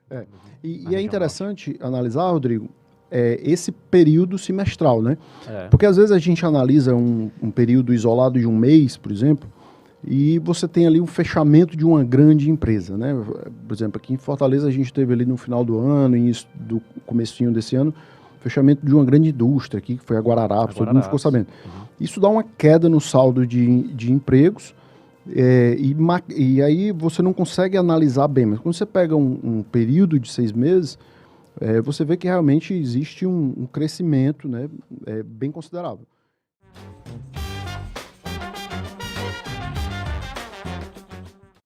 É. na E é região interessante analisar, Rodrigo, esse período semestral, né? norte. Porque às vezes a gente analisa um período isolado de um mês, por exemplo, e você tem ali um fechamento de uma grande empresa, né? Por exemplo, aqui em Fortaleza a gente teve ali no final do ano, início do comecinho desse ano, fechamento de uma grande indústria aqui, que foi a Guararapes, todo mundo ficou sabendo. Isso dá uma queda no saldo de empregos, e aí você não consegue analisar bem, mas quando você pega um período de 6 meses, você vê que realmente existe um crescimento, né, bem considerável.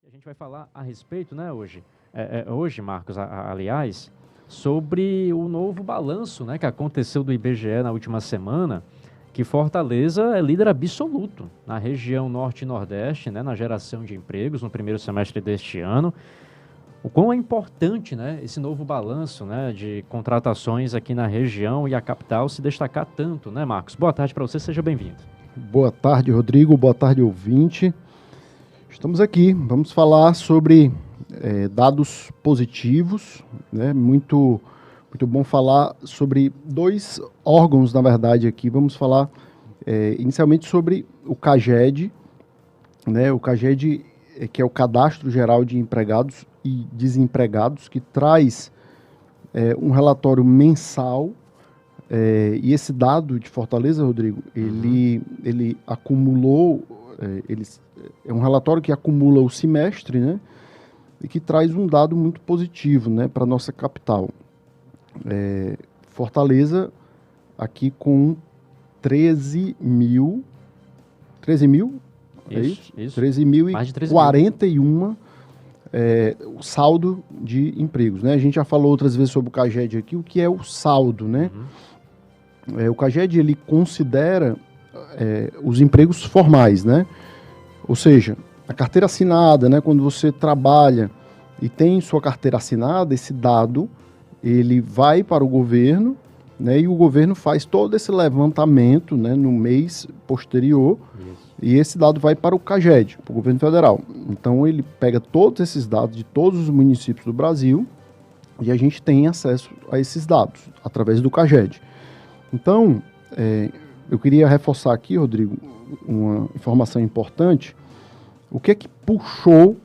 A gente vai falar a respeito, né, hoje, Marcos, aliás, sobre o novo balanço, né, que aconteceu do IBGE na última semana, que Fortaleza é líder absoluto na região norte e nordeste, né, na geração de empregos no primeiro semestre deste ano. O quão é importante, né, esse novo balanço, né, de contratações aqui na região e a capital se destacar tanto, né, Marcos? Boa tarde para você, seja bem-vindo. Boa tarde, Rodrigo. Boa tarde, ouvinte. Estamos aqui, vamos falar sobre dados positivos, né? Muito bom falar sobre dois órgãos, na verdade, aqui. Vamos falar inicialmente sobre o CAGED, né? O CAGED, que é o Cadastro Geral de Empregados e Desempregados, que traz um relatório mensal. E esse dado de Fortaleza, Rodrigo, ele acumulou, é um relatório que acumula o semestre, né? E que traz um dado muito positivo, né, para a nossa capital. Fortaleza, aqui com 13 mil, é isso? Isso. 13.041 o saldo de empregos, né? A gente já falou outras vezes sobre o CAGED aqui, o que é o saldo, né? O CAGED, ele considera os empregos formais, né? Ou seja, a carteira assinada, né? Quando você trabalha e tem sua carteira assinada, esse dado, ele vai para o governo, né? E o governo faz todo esse levantamento, né? No mês posterior. Isso. E esse dado vai para o CAGED, para o governo federal. Então, ele pega todos esses dados de todos os municípios do Brasil e a gente tem acesso a esses dados através do CAGED. Então, eu queria reforçar aqui, Rodrigo, uma informação importante. O que é que puxou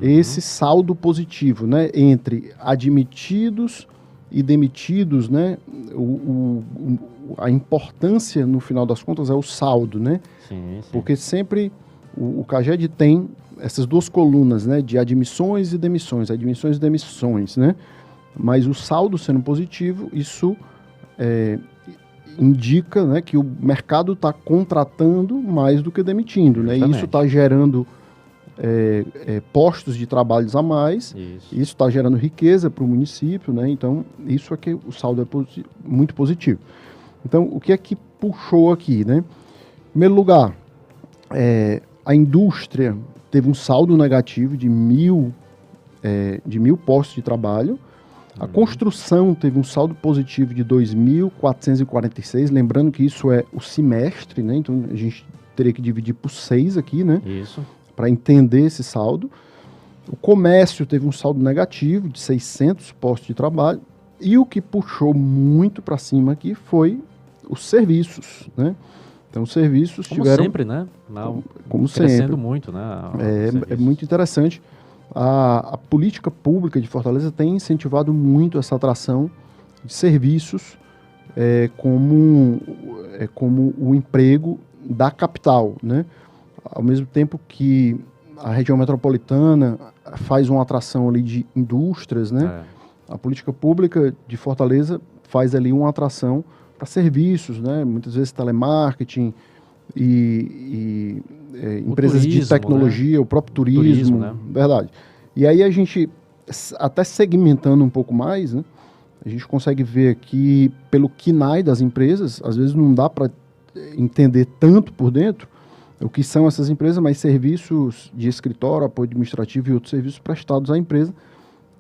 esse saldo positivo, né, entre admitidos e demitidos, né? A importância, no final das contas, é o saldo, né? Sim. Porque sempre o CAGED tem essas duas colunas, né, de admissões e demissões, né? Mas o saldo sendo positivo, isso indica, né, que o mercado está contratando mais do que demitindo, né? E isso está gerando postos de trabalhos a mais, isso está gerando riqueza para o município, né? Então, isso é que o saldo é muito positivo. Então, o que é que puxou aqui, né? Em primeiro lugar, a indústria teve um saldo negativo de 1.000 postos de trabalho. A construção teve um saldo positivo de 2.446, lembrando que isso é o semestre, né? Então a gente teria que dividir por 6 aqui, né? Isso. Para entender esse saldo. O comércio teve um saldo negativo de 600 postos de trabalho. E o que puxou muito para cima aqui foi os serviços, né? Então os serviços tiveram... sempre, né? Como crescendo sempre. muito, né? É muito interessante. A política pública de Fortaleza tem incentivado muito essa atração de serviços como o emprego da capital, né? Ao mesmo tempo que a região metropolitana faz uma atração ali de indústrias, né? A política pública de Fortaleza faz ali uma atração para serviços, né? Muitas vezes telemarketing e empresas turismo, de tecnologia, né? O próprio turismo, né? Verdade. E aí a gente, até segmentando um pouco mais, né? A gente consegue ver aqui, pelo KNAI das empresas, às vezes não dá para entender tanto por dentro o que são essas empresas, mas serviços de escritório, apoio administrativo e outros serviços prestados à empresa.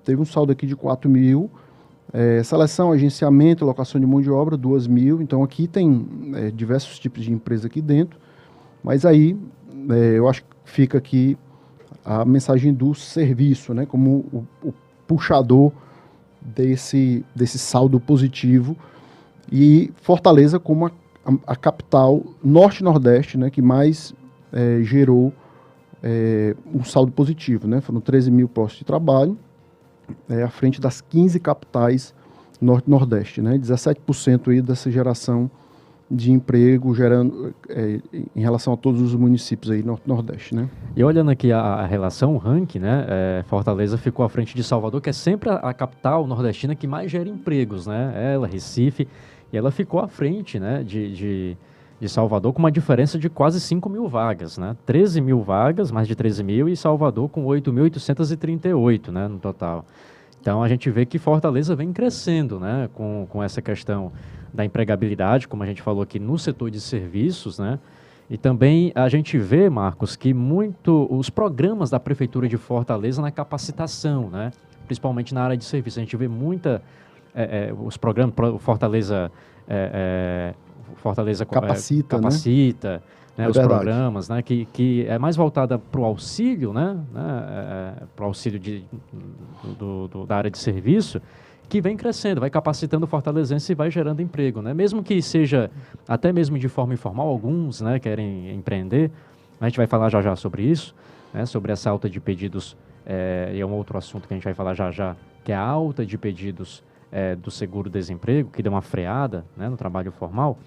Teve um saldo aqui de 4.000. Seleção, agenciamento, locação de mão de obra, 2.000. Então aqui tem diversos tipos de empresa aqui dentro. Mas aí eu acho que fica aqui a mensagem do serviço, né, como o puxador desse saldo positivo, e Fortaleza como a capital norte-nordeste, né, que mais gerou um saldo positivo, né? Foram 13 mil postos de trabalho, à frente das 15 capitais norte-nordeste, né? 17% aí dessa geração de emprego gerando em relação a todos os municípios aí norte-nordeste, né? E olhando aqui a relação, o ranking, né? Fortaleza ficou à frente de Salvador, que é sempre a capital nordestina que mais gera empregos, né? Ela, Recife, e ela ficou à frente, né? De Salvador com uma diferença de quase 5 mil vagas, né? 13 mil vagas, mais de 13 mil, e Salvador com 8.838, né? No total. Então a gente vê que Fortaleza vem crescendo, né? Com essa questão da empregabilidade, como a gente falou aqui, no setor de serviços, né? E também a gente vê, Marcos, que os programas da Prefeitura de Fortaleza na capacitação, né? Principalmente na área de serviços. A gente vê os programas, Fortaleza capacita, né? Os programas, né? Que é mais voltada para o auxílio, né? Para o auxílio da área de serviço, que vem crescendo, vai capacitando o fortalezense e vai gerando emprego, né? Mesmo que seja até mesmo de forma informal, alguns, né, querem empreender. A gente vai falar já sobre isso, né? Sobre essa alta de pedidos, e é um outro assunto que a gente vai falar já, que é a alta de pedidos do seguro-desemprego, que deu uma freada, né, no trabalho formal.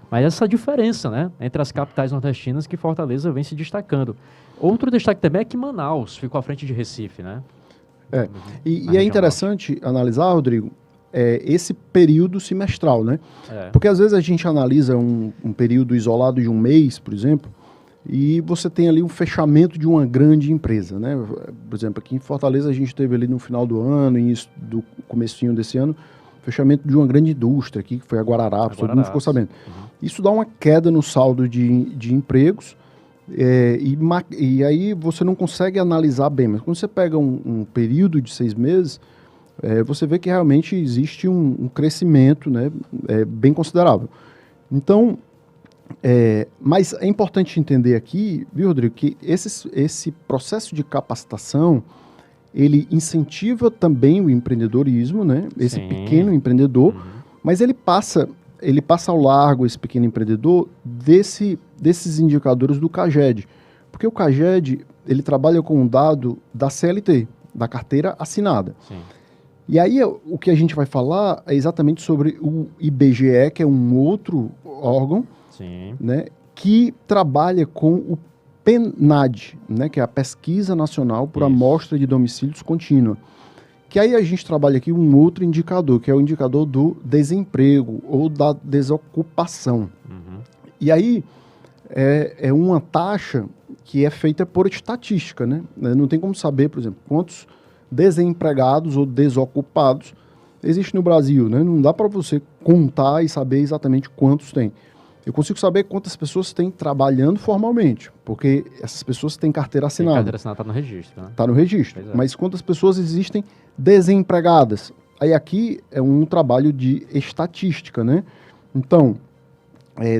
Mas essa diferença, né, entre as capitais nordestinas, que Fortaleza vem se destacando. Outro destaque também é que Manaus ficou à frente de Recife, né? E é interessante analisar, Rodrigo, esse período semestral, né? Porque às vezes a gente analisa um período isolado de um mês, por exemplo, e você tem ali um fechamento de uma grande empresa, né? Por exemplo, aqui em Fortaleza a gente teve ali no final do ano, início do comecinho desse ano, fechamento de uma grande indústria aqui, que foi a Guararapes, todo mundo ficou sabendo. Uhum. Isso dá uma queda no saldo de empregos, e aí você não consegue analisar bem, mas quando você pega um período de 6 meses, você vê que realmente existe um crescimento, né, bem considerável. Então, mas é importante entender aqui, viu, Rodrigo, que esse processo de capacitação, ele incentiva também o empreendedorismo, né, esse pequeno empreendedor, mas ele passa ao largo, esse pequeno empreendedor, desses indicadores do CAGED. Porque o CAGED, ele trabalha com um dado da CLT, da carteira assinada. Sim. E aí, o que a gente vai falar é exatamente sobre o IBGE, que é um outro órgão, né, que trabalha com o PNAD, né, que é a Pesquisa Nacional por Amostra de Domicílios Contínua. Que aí a gente trabalha aqui um outro indicador, que é o indicador do desemprego ou da desocupação. Uhum. E aí é uma taxa que é feita por estatística, né? Não tem como saber, por exemplo, quantos desempregados ou desocupados existem no Brasil, né? Não dá para você contar e saber exatamente quantos tem. Eu consigo saber quantas pessoas têm trabalhando formalmente, porque essas pessoas têm carteira assinada. Carteira assinada está no registro, né? Está no registro. Mas quantas pessoas existem desempregadas? Aí aqui é um trabalho de estatística, né? Então,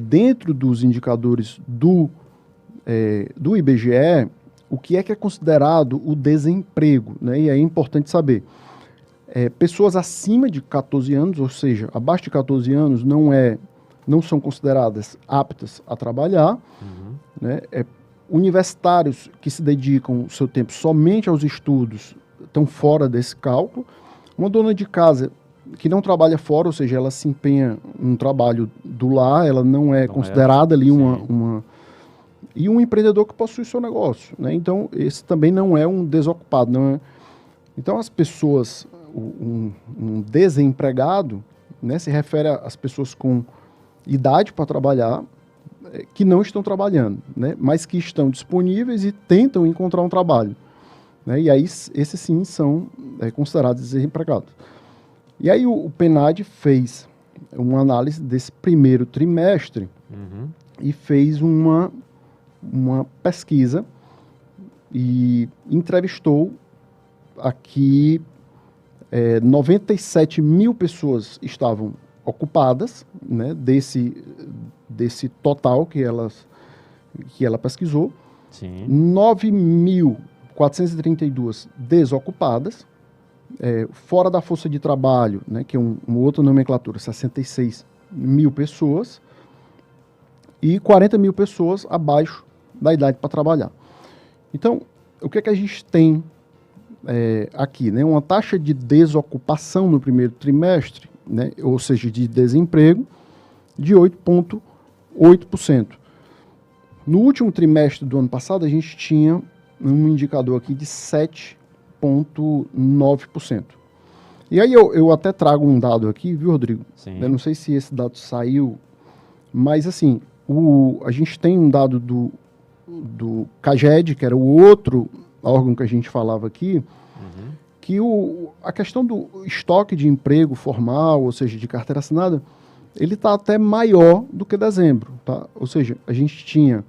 dentro dos indicadores do IBGE, o que é considerado o desemprego, né? E é importante saber. Pessoas acima de 14 anos, ou seja, abaixo de 14 anos, não são consideradas aptas a trabalhar, né? Universitários que se dedicam o seu tempo somente aos estudos estão fora desse cálculo. Uma dona de casa que não trabalha fora, ou seja, ela se empenha um trabalho do lar, ela não é considerada ali uma... E um empreendedor que possui seu negócio, né? Então, esse também não é um desocupado. Não é... Então, as pessoas, um desempregado, né, se refere às pessoas com idade para trabalhar, que não estão trabalhando, né, mas que estão disponíveis e tentam encontrar um trabalho, né, e aí esses sim são considerados desempregados. E aí o PNAD fez uma análise desse primeiro trimestre e fez uma pesquisa e entrevistou aqui 97 mil pessoas estavam ocupadas, né, desse total que ela pesquisou. Sim. 9.432 desocupadas fora da força de trabalho, né, que é uma outra nomenclatura, 66 mil pessoas, e 40 mil pessoas abaixo da idade para trabalhar. Então, o que é que a gente tem aqui? Né? Uma taxa de desocupação no primeiro trimestre, né, ou seja, de desemprego, de 8,8%. No último trimestre do ano passado, a gente tinha um indicador aqui de 7,9%. E aí eu até trago um dado aqui, viu, Rodrigo? Sim. Eu não sei se esse dado saiu, mas assim, a gente tem um dado do CAGED, que era o outro órgão que a gente falava aqui, que a questão do estoque de emprego formal, ou seja, de carteira assinada, ele está até maior do que dezembro. Tá? Ou seja, a gente tinha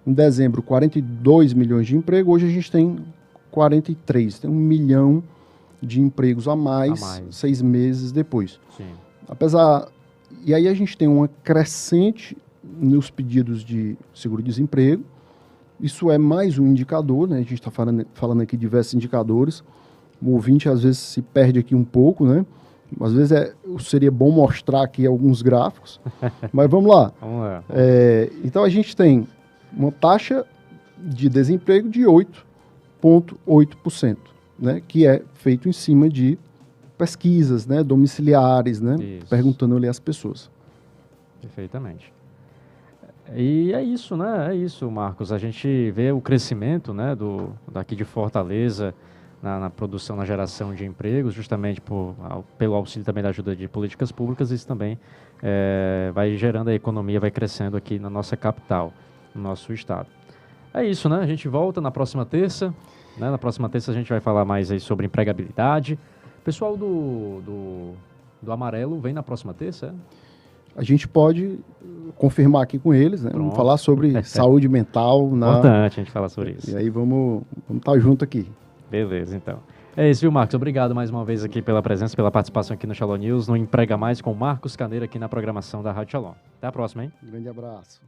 em dezembro 42 milhões de emprego, hoje a gente tem 43, tem 1 milhão de empregos a mais. 6 meses depois. Sim. E aí a gente tem uma crescente nos pedidos de seguro-desemprego. Isso é mais um indicador, né? A gente está falando aqui de diversos indicadores. O ouvinte às vezes se perde aqui um pouco, né? Às vezes seria bom mostrar aqui alguns gráficos, mas vamos lá. Vamos lá. Então a gente tem uma taxa de desemprego de 8,8%, né? Que é feito em cima de pesquisas, né? Domiciliares, né? Perguntando ali às pessoas. Perfeitamente. E é isso, né? É isso, Marcos. A gente vê o crescimento, né, daqui de Fortaleza na produção, na geração de empregos, justamente pelo auxílio também da ajuda de políticas públicas. Isso também vai gerando a economia, vai crescendo aqui na nossa capital, no nosso estado. É isso, né? A gente volta na próxima terça. Né? Na próxima terça a gente vai falar mais aí sobre empregabilidade. O pessoal do Amarelo vem na próxima terça, A gente pode confirmar aqui com eles, né? Vamos falar sobre saúde mental. Importante a gente falar sobre isso. E aí vamos estar junto aqui. Beleza, então. É isso, viu, Marcos? Obrigado mais uma vez aqui pela presença, pela participação aqui no Shalom News, no Emprega Mais, com Marcos Caneira aqui na programação da Rádio Shalom. Até a próxima, hein? Grande abraço.